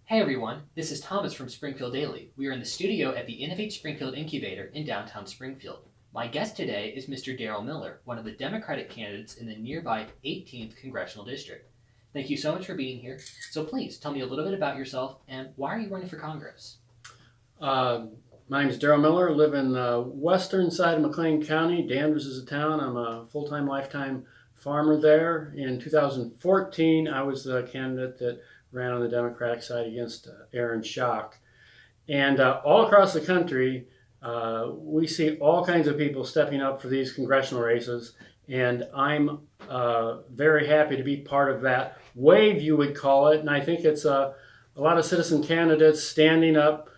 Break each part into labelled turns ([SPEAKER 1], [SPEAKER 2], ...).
[SPEAKER 1] Hey everyone, this is Thomas from Springfield Daily. We are in the studio at the Innovate Springfield Incubator in downtown Springfield. My guest today is Mr. Darrel Miller, one of the Democratic candidates in the nearby 18th Congressional District. Thank you so much for being here. So please tell me a little bit about yourself and why are you running for Congress?
[SPEAKER 2] My name is Darrel Miller. I live in the western side of McLean County. Danvers is a town. I'm a full-time, lifetime farmer there. In 2014, I was the candidate that ran on the Democratic side against Aaron Schock. And all across the country, we see all kinds of people stepping up for these congressional races. And I'm very happy to be part of that wave, you would call it. And I think it's a lot of citizen candidates standing up,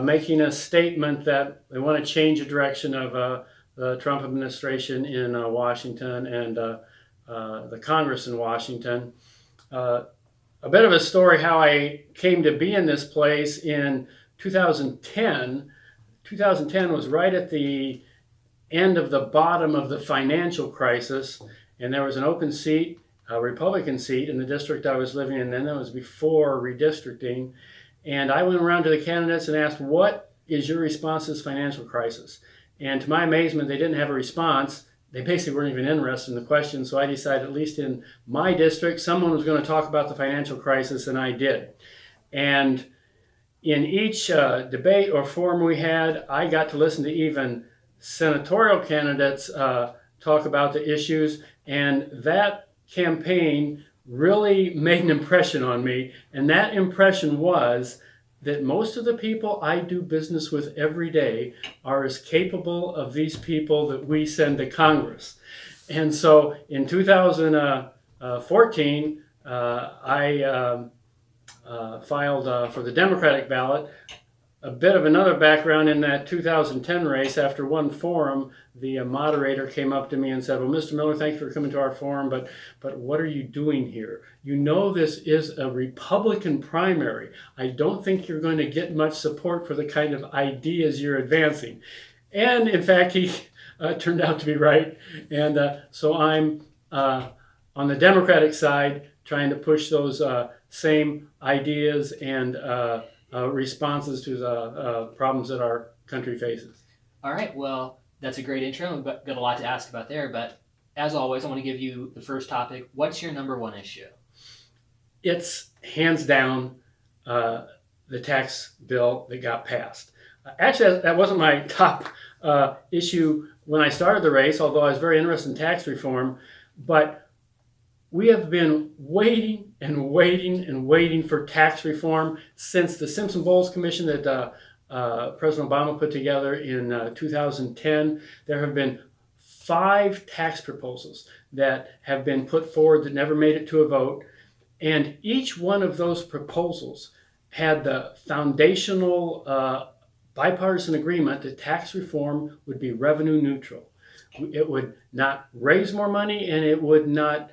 [SPEAKER 2] making a statement that they want to change the direction of the Trump administration in Washington and the Congress in Washington. A bit of a story how I came to be in this place in 2010. 2010 was right at the end of the bottom of the financial crisis, and there was an open seat, a Republican seat in the district I was living in then. That was before redistricting. And I went around to the candidates and asked, what is your response to this financial crisis? And to my amazement, they didn't have a response. They basically weren't even interested in the question. So I decided, at least in my district, someone was going to talk about the financial crisis, and I did. And in each debate or forum we had, I got to listen to even senatorial candidates talk about the issues. And that campaign really made an impression on me, and that impression was that most of the people I do business with every day are as capable of these people that we send to Congress. And so in 2014, I filed for the Democratic ballot. A bit of another background in that 2010 race. After one forum, the moderator came up to me and said, well, Mr. Miller, thanks for coming to our forum, but what are you doing here? You know this is a Republican primary. I don't think you're going to get much support for the kind of ideas you're advancing. And in fact, he turned out to be right. And so I'm on the Democratic side trying to push those same ideas and responses to the problems that our country faces.
[SPEAKER 1] All right, well, that's a great intro. We've got a lot to ask about there, but as always, I want to give you the first topic. What's your number one issue?
[SPEAKER 2] It's hands down the tax bill that got passed. Actually, that wasn't my top issue when I started the race, although I was very interested in tax reform. But we have been waiting and waiting and waiting for tax reform since the Simpson-Bowles Commission that President Obama put together in 2010. There have been 5 tax proposals that have been put forward that never made it to a vote. And each one of those proposals had the foundational bipartisan agreement that tax reform would be revenue neutral. It would not raise more money, and it would not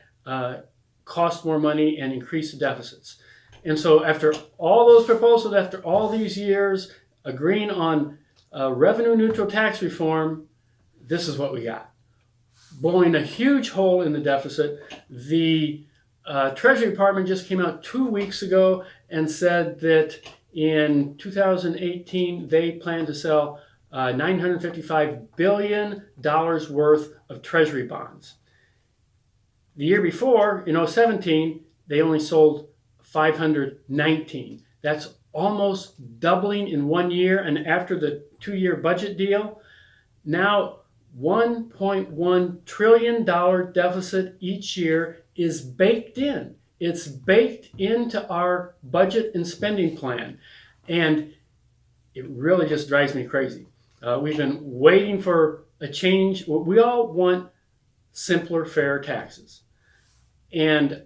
[SPEAKER 2] cost more money and increase the deficits. And so after all those proposals, after all these years agreeing on revenue neutral tax reform, this is what we got. Blowing a huge hole in the deficit. The Treasury Department just came out 2 weeks ago and said that in 2018 they plan to sell $955 billion worth of Treasury bonds. The year before, in 2017, they only sold 519. That's almost doubling in 1 year. And after the 2-year budget deal, now $1.1 trillion deficit each year is baked in. It's baked into our budget and spending plan. And it really just drives me crazy. We've been waiting for a change. We all want simpler, fair taxes. And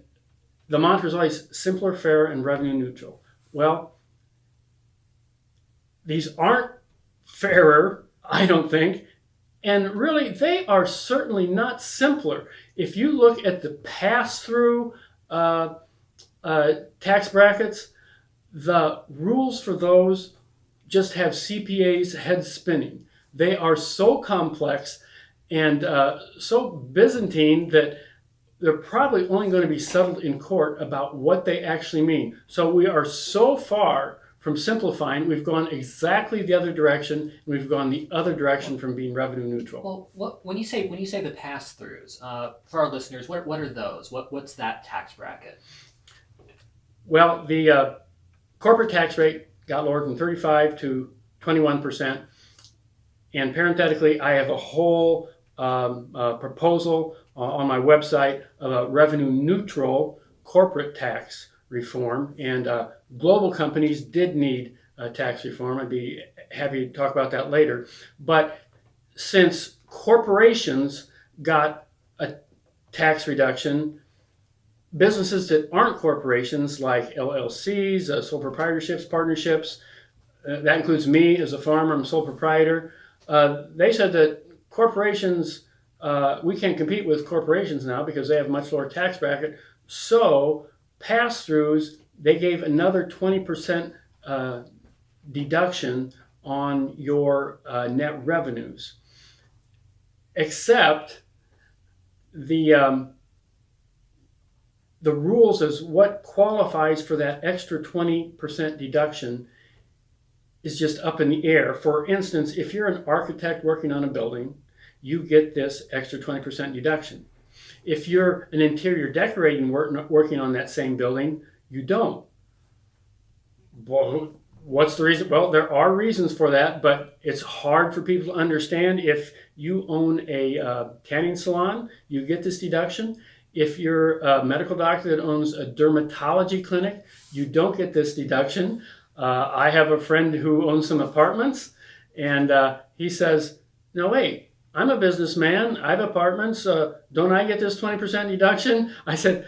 [SPEAKER 2] the mantra is always simpler, fair, and revenue neutral. Well, these aren't fairer, I don't think. And really, they are certainly not simpler. If you look at the pass-through tax brackets, the rules for those just have CPA's head spinning. They are so complex and so Byzantine that they're probably only going to be settled in court about what they actually mean. So we are so far from simplifying, we've gone exactly the other direction, and we've gone the other direction from being revenue neutral.
[SPEAKER 1] Well, when you say the pass-throughs, for our listeners, what are those? What's that tax bracket?
[SPEAKER 2] Well, the corporate tax rate got lowered from 35 to 21%. And parenthetically, I have a whole proposal on my website about revenue neutral corporate tax reform. And global companies did need tax reform. I'd be happy to talk about that later. But since corporations got a tax reduction, businesses that aren't corporations, like LLCs, sole proprietorships, partnerships, that includes me as a farmer, I'm a sole proprietor, they said that corporations, we can't compete with corporations now because they have a much lower tax bracket. So pass-throughs, they gave another 20% deduction on your net revenues. Except the rules as what qualifies for that extra 20% deduction is just up in the air. For instance, if you're an architect working on a building, you get this extra 20% deduction. If you're an interior decorating working on that same building, you don't. Well, what's the reason? Well, there are reasons for that, but it's hard for people to understand. If you own a tanning salon, you get this deduction. If you're a medical doctor that owns a dermatology clinic, you don't get this deduction. I have a friend who owns some apartments, and he says, no, wait, I'm a businessman. I have apartments. Don't I get this 20% deduction? I said,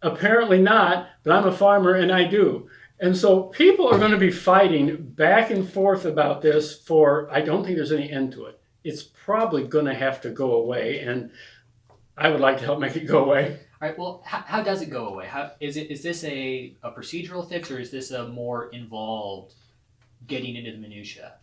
[SPEAKER 2] apparently not, but I'm a farmer and I do. And so people are going to be fighting back and forth about this for, I don't think there's any end to it. It's probably going to have to go away, and I would like to help make it go away.
[SPEAKER 1] All right. Well, how does it go away? Is this a procedural fix, or is this a more involved getting into the minutia?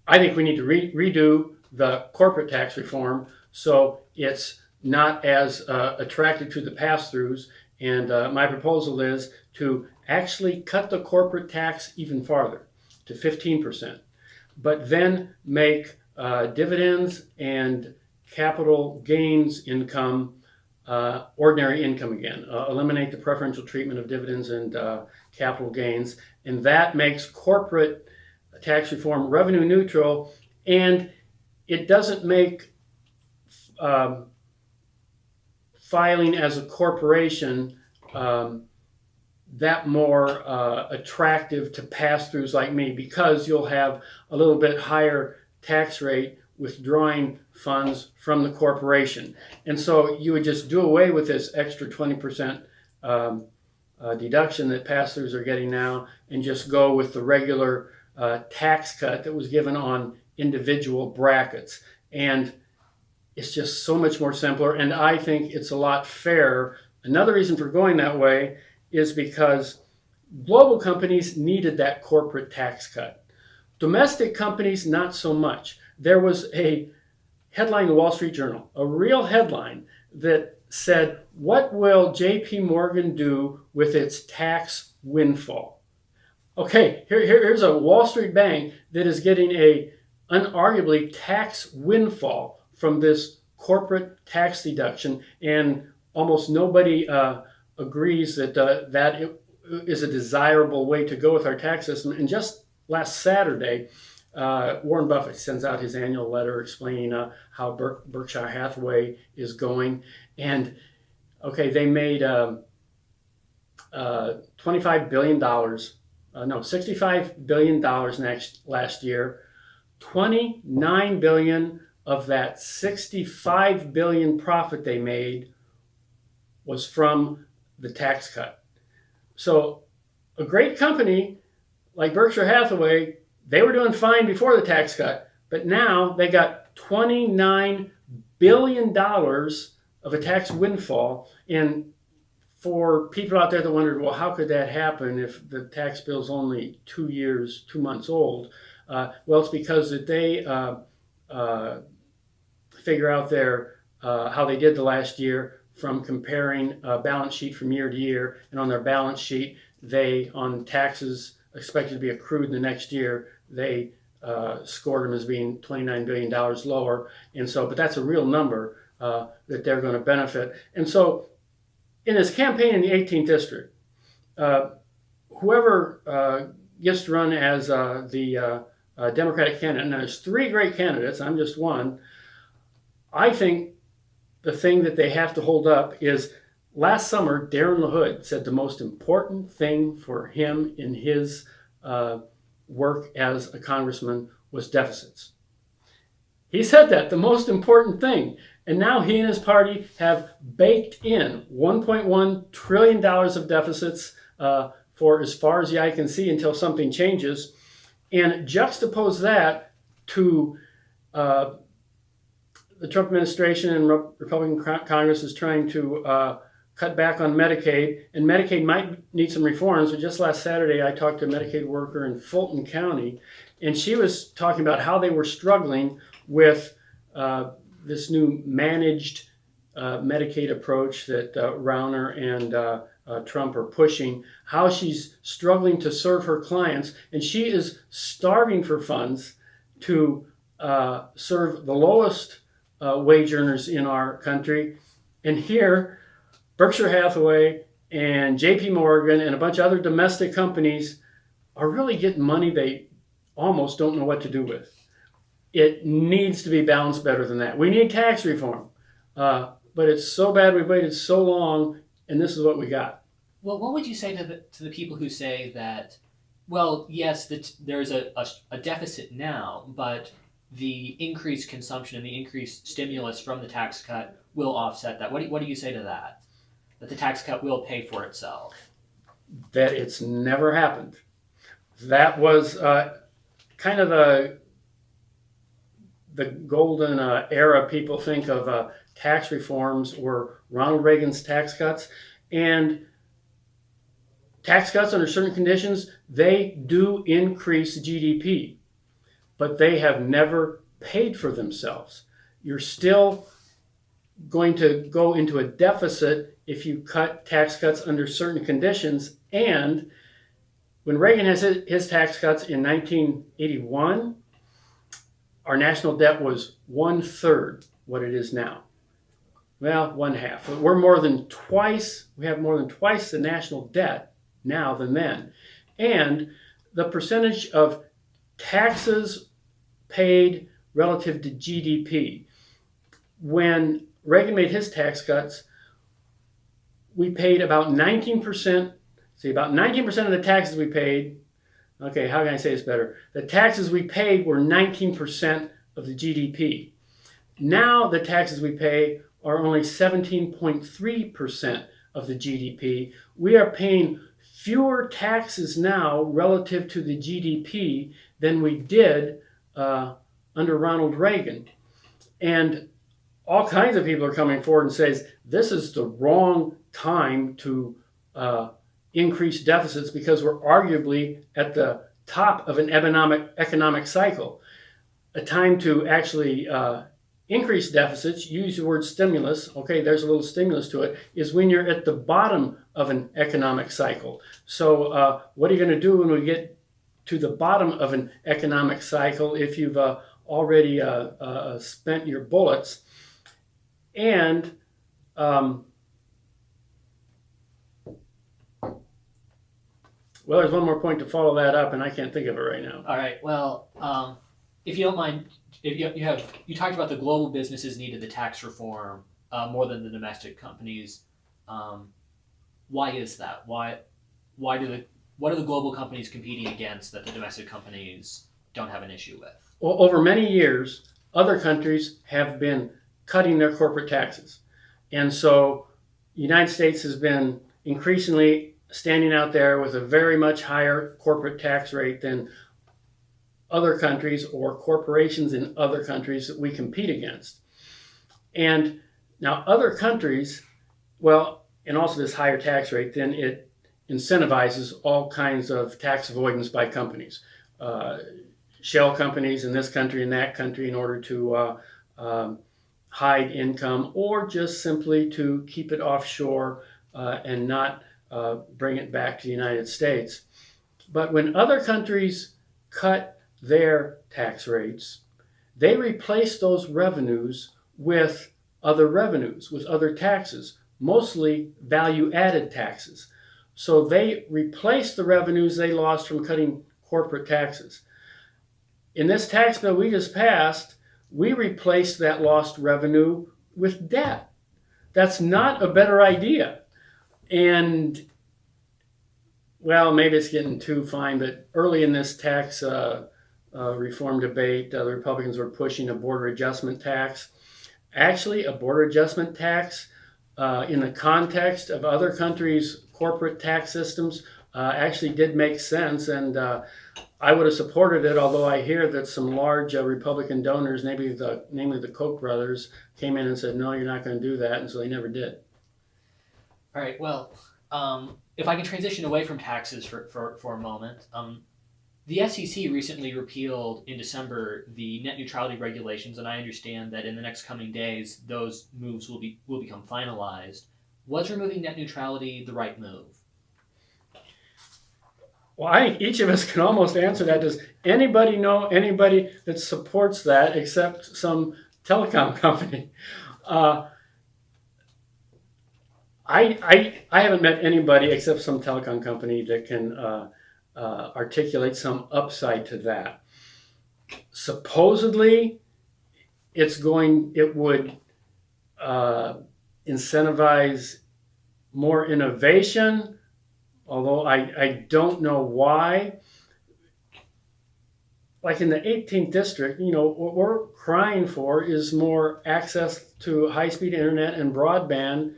[SPEAKER 2] I think we need to redo the corporate tax reform so it's not as attractive to the pass-throughs. And my proposal is to actually cut the corporate tax even farther to 15%, but then make dividends and capital gains income ordinary income again. Eliminate the preferential treatment of dividends and capital gains, and that makes corporate tax reform revenue neutral, and it doesn't make filing as a corporation that more attractive to pass-throughs like me, because you'll have a little bit higher tax rate withdrawing funds from the corporation. And so you would just do away with this extra 20% deduction that pass-throughs are getting now and just go with the regular tax cut that was given on individual brackets. And it's just so much more simpler, and I think it's a lot fairer. Another reason for going that way is because global companies needed that corporate tax cut. Domestic companies, not so much. There was a headline in the Wall Street Journal, a real headline that said, what will JP Morgan do with its tax windfall? Okay, here's a Wall Street bank that is getting a unarguably tax windfall from this corporate tax deduction, and almost nobody agrees that that is a desirable way to go with our tax system. And just last Saturday, Warren Buffett sends out his annual letter explaining how Berkshire Hathaway is going. And okay, they made $65 billion last year. 29 billion of that 65 billion profit they made was from the tax cut. So a great company like Berkshire Hathaway, they were doing fine before the tax cut, but now they got $29 billion of a tax windfall. And for people out there that wondered, well, how could that happen if the tax bill's only 2 months old? Well, it's because that they figure out how they did the last year from comparing a balance sheet from year to year, and on their balance sheet, they, on taxes expected to be accrued in the next year, they scored them as being $29 billion lower. And so, but that's a real number that they're going to benefit. And so, in this campaign in the 18th district, whoever gets to run as the Democratic candidate, and there's three great candidates, I'm just one, I think the thing that they have to hold up is last summer, Darren LaHood said the most important thing for him in his work as a congressman was deficits. He said that, the most important thing. And now he and his party have baked in $1.1 trillion of deficits for as far as the eye can see until something changes. And juxtapose that to the Trump administration and Republican Congress is trying to cut back on Medicaid, and Medicaid might need some reforms. But just last Saturday, I talked to a Medicaid worker in Fulton County, and she was talking about how they were struggling with this new managed Medicaid approach that Rauner and Trump are pushing, how she's struggling to serve her clients, and she is starving for funds to serve the lowest wage earners in our country. And here, Berkshire Hathaway and JP Morgan and a bunch of other domestic companies are really getting money they almost don't know what to do with. It needs to be balanced better than that. We need tax reform, but it's so bad we've waited so long, and this is what we got.
[SPEAKER 1] Well, what would you say to the people who say that, well, yes, there's a deficit now, but the increased consumption and the increased stimulus from the tax cut will offset that? What do you say to that? That the tax cut will pay for itself?
[SPEAKER 2] That it's never happened. That was kind of the golden era people think of tax reforms were Ronald Reagan's tax cuts. And tax cuts under certain conditions, they do increase GDP, but they have never paid for themselves. You're still going to go into a deficit if you cut tax cuts under certain conditions. And when Reagan has his tax cuts in 1981, our national debt was 1/3 what it is now. Well, 1/2. We have more than twice the national debt now than then. And the percentage of taxes paid relative to GDP. When Reagan made his tax cuts, we paid about 19%. See, about 19% of the taxes we paid, okay, how can I say this better? The taxes we paid were 19% of the GDP. Now the taxes we pay are only 17.3% of the GDP. We are paying fewer taxes now relative to the GDP than we did under Ronald Reagan. And all kinds of people are coming forward and says this is the wrong time to increase deficits because we're arguably at the top of an economic cycle. A time to actually increase deficits, use the word stimulus, okay, there's a little stimulus to it, is when you're at the bottom of an economic cycle. So what are you going to do when we get to the bottom of an economic cycle if you've already spent your bullets? And well, there's one more point to follow that up, and I can't think of it right now.
[SPEAKER 1] All right. Well, if you don't mind, if you talked about the global businesses needed the tax reform more than the domestic companies. Why is that? What are the global companies competing against that the domestic companies don't have an issue with?
[SPEAKER 2] Well, over many years, other countries have been cutting their corporate taxes, and so the United States has been increasingly standing out there with a very much higher corporate tax rate than other countries or corporations in other countries that we compete against. And now other countries, well, and also this higher tax rate, then it incentivizes all kinds of tax avoidance by companies. Shell companies in this country and that country in order to hide income or just simply to keep it offshore and not bring it back to the United States. But when other countries cut their tax rates, they replace those revenues with other revenues, with other taxes, mostly value-added taxes. So they replace the revenues they lost from cutting corporate taxes. In this tax bill we just passed, we replaced that lost revenue with debt. That's not a better idea. And, well, maybe it's getting too fine, but early in this tax reform debate, the Republicans were pushing a border adjustment tax. Actually, a border adjustment tax in the context of other countries' corporate tax systems actually did make sense, and I would have supported it, although I hear that some large Republican donors, namely the Koch brothers, came in and said, no, you're not going to do that, and so they never did.
[SPEAKER 1] All right, well, if I can transition away from taxes for a moment, the SEC recently repealed in December the net neutrality regulations, and I understand that in the next coming days, those moves will become finalized. Was removing net neutrality the right move?
[SPEAKER 2] Well, I think each of us can almost answer that. Does anybody know anybody that supports that except some telecom company? I haven't met anybody except some telecom company that can articulate some upside to that. Supposedly, it would incentivize more innovation, although I don't know why. Like in the 18th district, what we're crying for is more access to high-speed internet and broadband.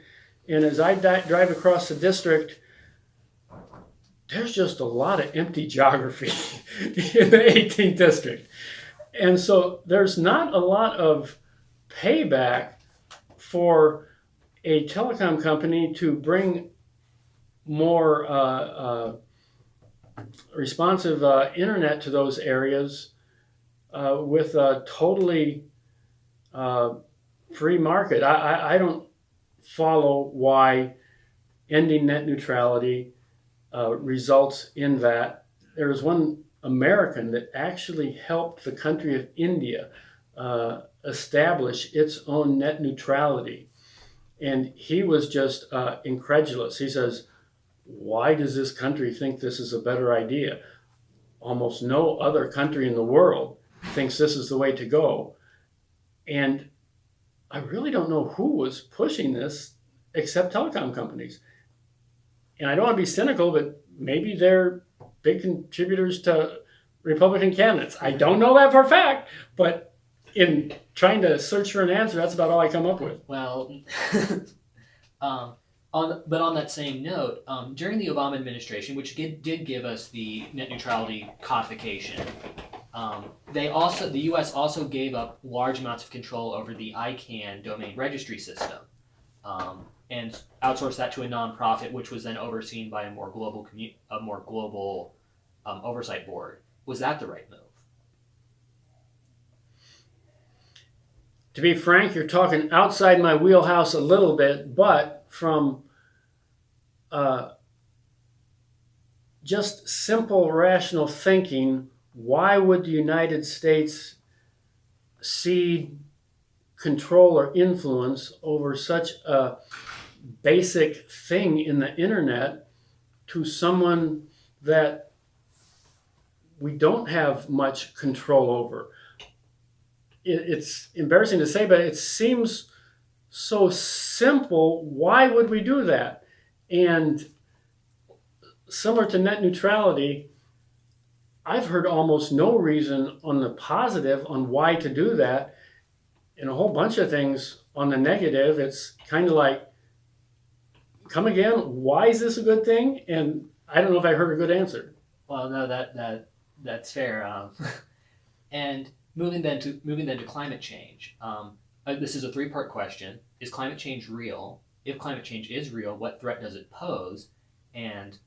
[SPEAKER 2] And as I drive across the district, there's just a lot of empty geography in the 18th district. And so there's not a lot of payback for a telecom company to bring more responsive internet to those areas with a totally free market. I don't follow why ending net neutrality results in that. There was one American that actually helped the country of India establish its own net neutrality. And he was just incredulous. He says, why does this country think this is a better idea? Almost no other country in the world thinks this is the way to go. And I really don't know who was pushing this except telecom companies. And I don't want to be cynical, but maybe they're big contributors to Republican candidates. I don't know that for a fact, but in trying to search for an answer, that's about all I come up with.
[SPEAKER 1] Well, but on that same note, during the Obama administration, which did give us the net neutrality codification, the U.S. also gave up large amounts of control over the ICANN domain registry system, and outsourced that to a nonprofit, which was then overseen by a more global oversight board. Was that the right move?
[SPEAKER 2] To be frank, you're talking outside my wheelhouse a little bit, but from just simple rational thinking, why would the United States cede control or influence over such a basic thing in the internet to someone that we don't have much control over? It's embarrassing to say, but it seems so simple. Why would we do that? And similar to net neutrality, I've heard almost no reason on the positive on why to do that, and a whole bunch of things on the negative. It's kind of like, come again, why is this a good thing? And I don't know if I heard a good answer.
[SPEAKER 1] Well, no, that's fair. And moving then to climate change. This is a three-part question. Is climate change real? If climate change is real, what threat does it pose? And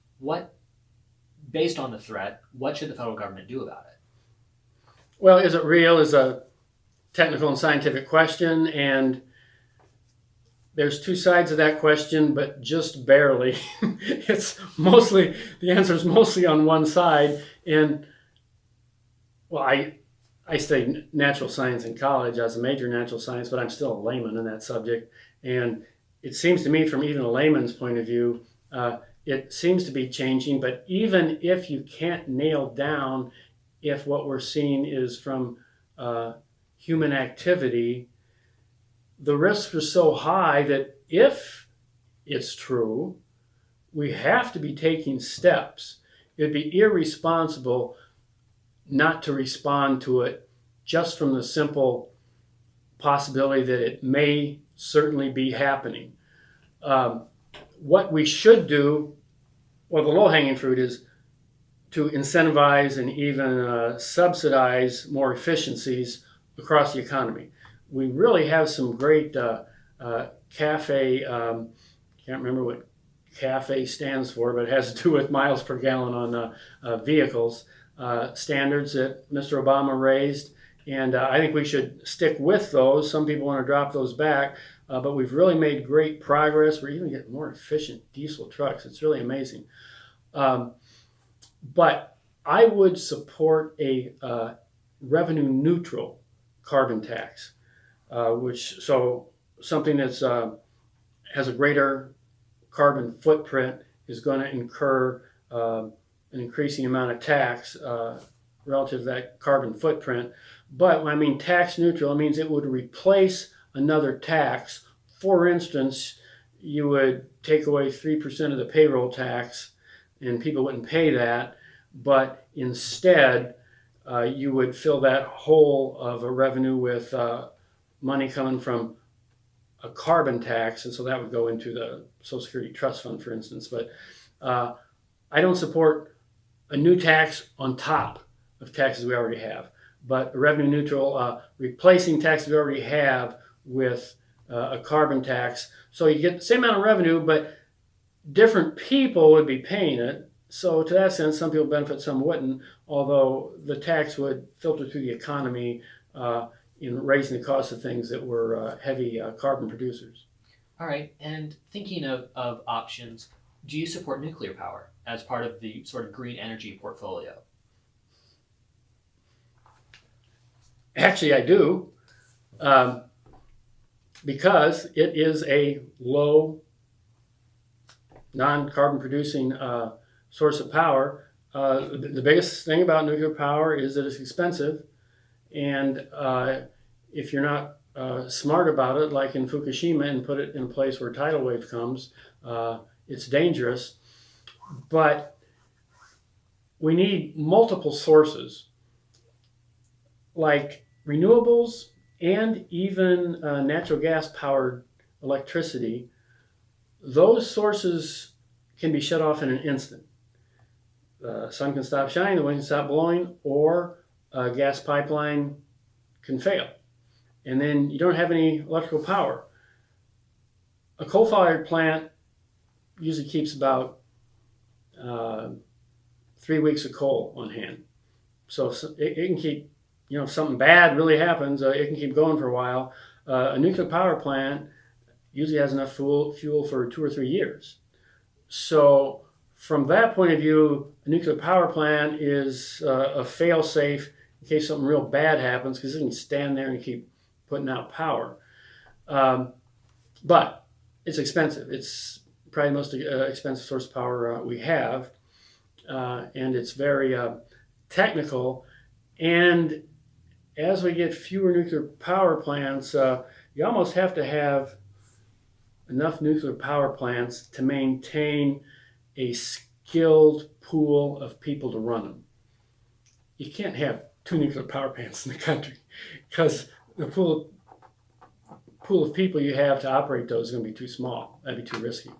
[SPEAKER 1] based on the threat, what should the federal government do about it?
[SPEAKER 2] Well, is it real is a technical and scientific question, and there's two sides of that question, but just barely. The answer is mostly on one side. And well, I studied natural science in college. I was a major in natural science, but I'm still a layman in that subject. And it seems to me, from even a layman's point of view, it seems to be changing. But even if you can't nail down if what we're seeing is from human activity, the risks are so high that if it's true, we have to be taking steps. It'd be irresponsible not to respond to it just from the simple possibility that it may certainly be happening. What we should do, well, the low-hanging fruit is to incentivize and even subsidize more efficiencies across the economy. We really have some great CAFE, can't remember what CAFE stands for, but it has to do with miles per gallon on vehicles, standards that Mr. Obama raised. And I think we should stick with those. Some people want to drop those back, but we've really made great progress. We're even getting more efficient diesel trucks. It's really amazing. But I would support a revenue neutral carbon tax. Something that's has a greater carbon footprint is going to incur an increasing amount of tax relative to that carbon footprint. But when I mean tax neutral, it means it would replace another tax. For instance, you would take away 3% of the payroll tax, and people wouldn't pay that, but instead you would fill that hole of a revenue with money coming from a carbon tax, and so that would go into the Social Security Trust Fund, for instance. But I don't support a new tax on top of taxes we already have, but a revenue neutral, replacing taxes we already have with a carbon tax. So you get the same amount of revenue, but different people would be paying it. So to that sense, some people benefit, some wouldn't, although the tax would filter through the economy in raising the cost of things that were heavy carbon producers.
[SPEAKER 1] All right, and thinking of options, do you support nuclear power as part of the sort of green energy portfolio?
[SPEAKER 2] Actually, I do, because it is a low, non-carbon producing source of power. The biggest thing about nuclear power is that it's expensive, and if you're not smart about it, like in Fukushima, and put it in a place where a tidal wave comes, it's dangerous. But we need multiple sources, like renewables and even natural gas powered electricity. Those sources can be shut off in an instant. The sun can stop shining, the wind can stop blowing, or a gas pipeline can fail. And then you don't have any electrical power. A coal-fired plant usually keeps about 3 weeks of coal on hand. So it can keep, if something bad really happens, it can keep going for a while. A nuclear power plant usually has enough fuel for 2 or 3 years. So from that point of view, a nuclear power plant is a fail-safe in case something real bad happens, because it can stand there and keep putting out power. But it's expensive. It's probably the most expensive source of power we have, and it's very technical. And as we get fewer nuclear power plants, you almost have to have enough nuclear power plants to maintain a skilled pool of people to run them. You can't have 2 nuclear power plants in the country, because the pool of people you have to operate those is going to be too small. That'd be too risky.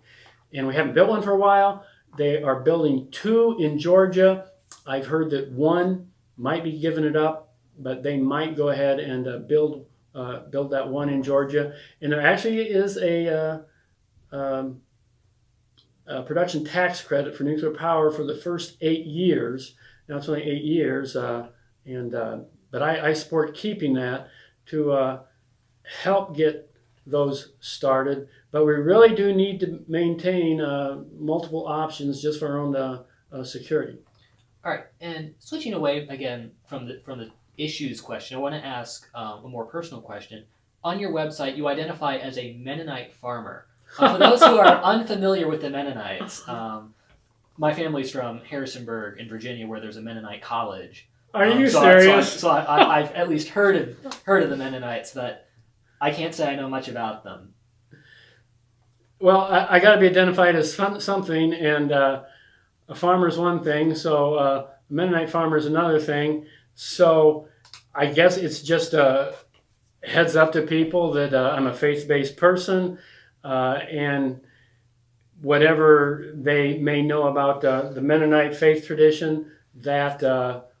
[SPEAKER 2] And we haven't built one for a while. They are building 2 in Georgia. I've heard that 1 might be giving it up, but they might go ahead and build that 1 in Georgia. And there actually is a production tax credit for nuclear power for the first 8 years. Now it's only 8 years, but I support keeping that to help get those started. But we really do need to maintain multiple options just for our own security.
[SPEAKER 1] All right, and switching away again from the issues question, I want to ask a more personal question. On your website, you identify as a Mennonite farmer. For those who are unfamiliar with the Mennonites, my family's from Harrisonburg in Virginia, where there's a Mennonite college.
[SPEAKER 2] Are you serious?
[SPEAKER 1] So I've at least heard of the Mennonites, but I can't say I know much about them.
[SPEAKER 2] Well, I got to be identified as something, and a farmer is one thing, so a Mennonite farmer is another thing. So I guess it's just a heads up to people that I'm a faith-based person, and whatever they may know about the Mennonite faith tradition, that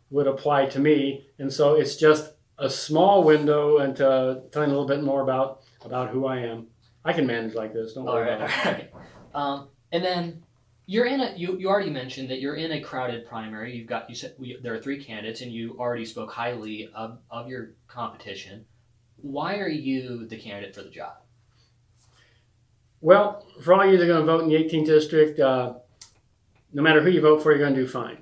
[SPEAKER 2] would apply to me. And so it's just a small window into telling a little bit more about who I am. I can manage like this. Don't worry about it.
[SPEAKER 1] All right. And then you're in you already mentioned that you're in a crowded primary. You said there are 3 candidates, and you already spoke highly of your competition. Why are you the candidate for the job?
[SPEAKER 2] Well, for all you that are going to vote in the 18th district, no matter who you vote for, you're going to do fine.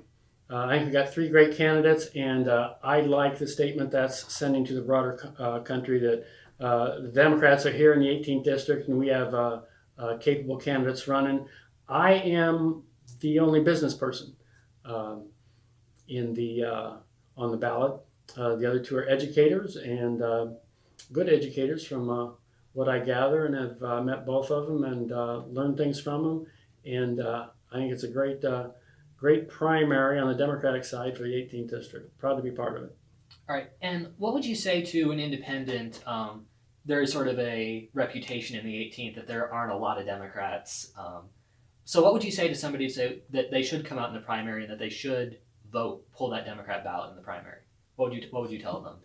[SPEAKER 2] I think we've got 3 great candidates, and I like the statement that's sending to the broader country that the Democrats are here in the 18th district, and we have capable candidates running. I am the only business person in on the ballot. The other 2 are educators, and good educators from what I gather, and have met both of them and learned things from them. And I think it's a great primary on the Democratic side for the 18th district. Proud to be part of it.
[SPEAKER 1] All right. And what would you say to an independent? There is sort of a reputation in the 18th that there aren't a lot of Democrats. So what would you say to somebody that they should come out in the primary and that they should pull that Democrat ballot in the primary? What would you tell them?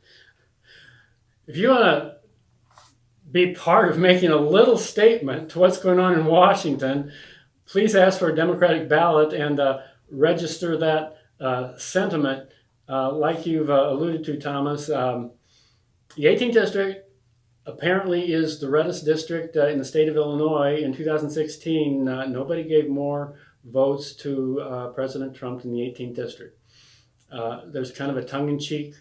[SPEAKER 2] If you want to be part of making a little statement to what's going on in Washington, please ask for a Democratic ballot and register that sentiment. Like you've alluded to, Thomas, the 18th district apparently is the reddest district in the state of Illinois. In 2016, nobody gave more votes to President Trump in the 18th district. There's kind of a tongue-in-cheek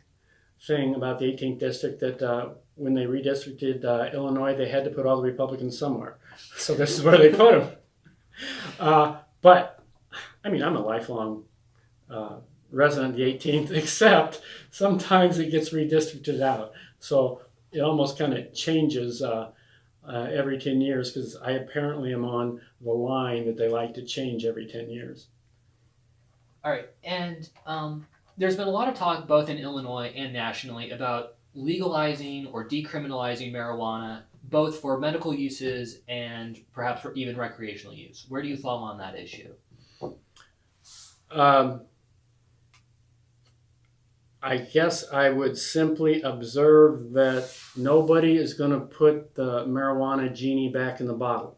[SPEAKER 2] thing about the 18th district that when they redistricted Illinois, they had to put all the Republicans somewhere. So this is where they put them. But, I mean, I'm a lifelong resident of the 18th, except sometimes it gets redistricted out. So it almost kind of changes every 10 years, because I apparently am on the line that they like to change every 10 years.
[SPEAKER 1] All right. And there's been a lot of talk both in Illinois and nationally about legalizing or decriminalizing marijuana, both for medical uses and perhaps for even recreational use. Where do you fall on that issue?
[SPEAKER 2] I guess I would simply observe that nobody is going to put the marijuana genie back in the bottle.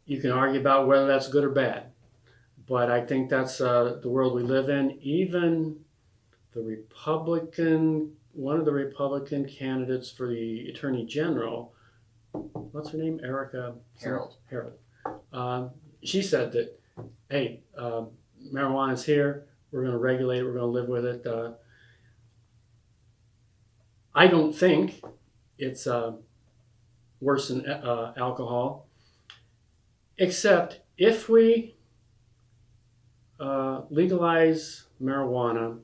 [SPEAKER 2] You can argue about whether that's good or bad, but I think that's the world we live in. Even one of the Republican candidates for the Attorney General, what's her name? Harold. She said that, hey, marijuana's here. We're going to regulate it. We're going to live with it. I don't think it's worse than alcohol, except if we legalize marijuana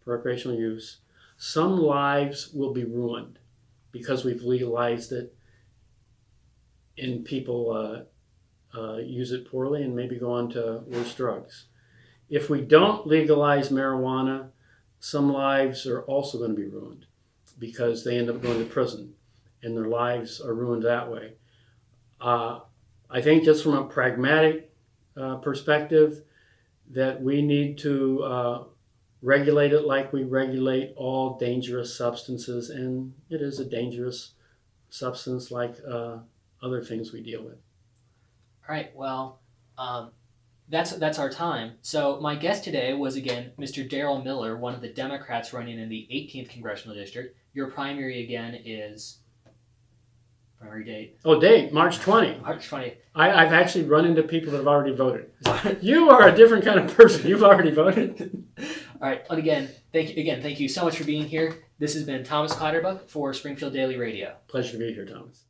[SPEAKER 2] for recreational use, some lives will be ruined because we've legalized it and people use it poorly and maybe go on to worse drugs. If we don't legalize marijuana, some lives are also going to be ruined because they end up going to prison and their lives are ruined that way. I think just from a pragmatic perspective, that we need to regulate it like we regulate all dangerous substances, and it is a dangerous substance like other things we deal with.
[SPEAKER 1] All right, well, that's our time. So my guest today was, again, Mr. Darrel Miller, one of the Democrats running in the 18th Congressional District. Your primary again is primary date.
[SPEAKER 2] Oh, date, March 20.
[SPEAKER 1] March 20th.
[SPEAKER 2] I've actually run into people that have already voted. You are a different kind of person. You've already voted.
[SPEAKER 1] All right. And again, thank you so much for being here. This has been Thomas Clatterbuck for Springfield Daily Radio.
[SPEAKER 2] Pleasure to be here, Thomas.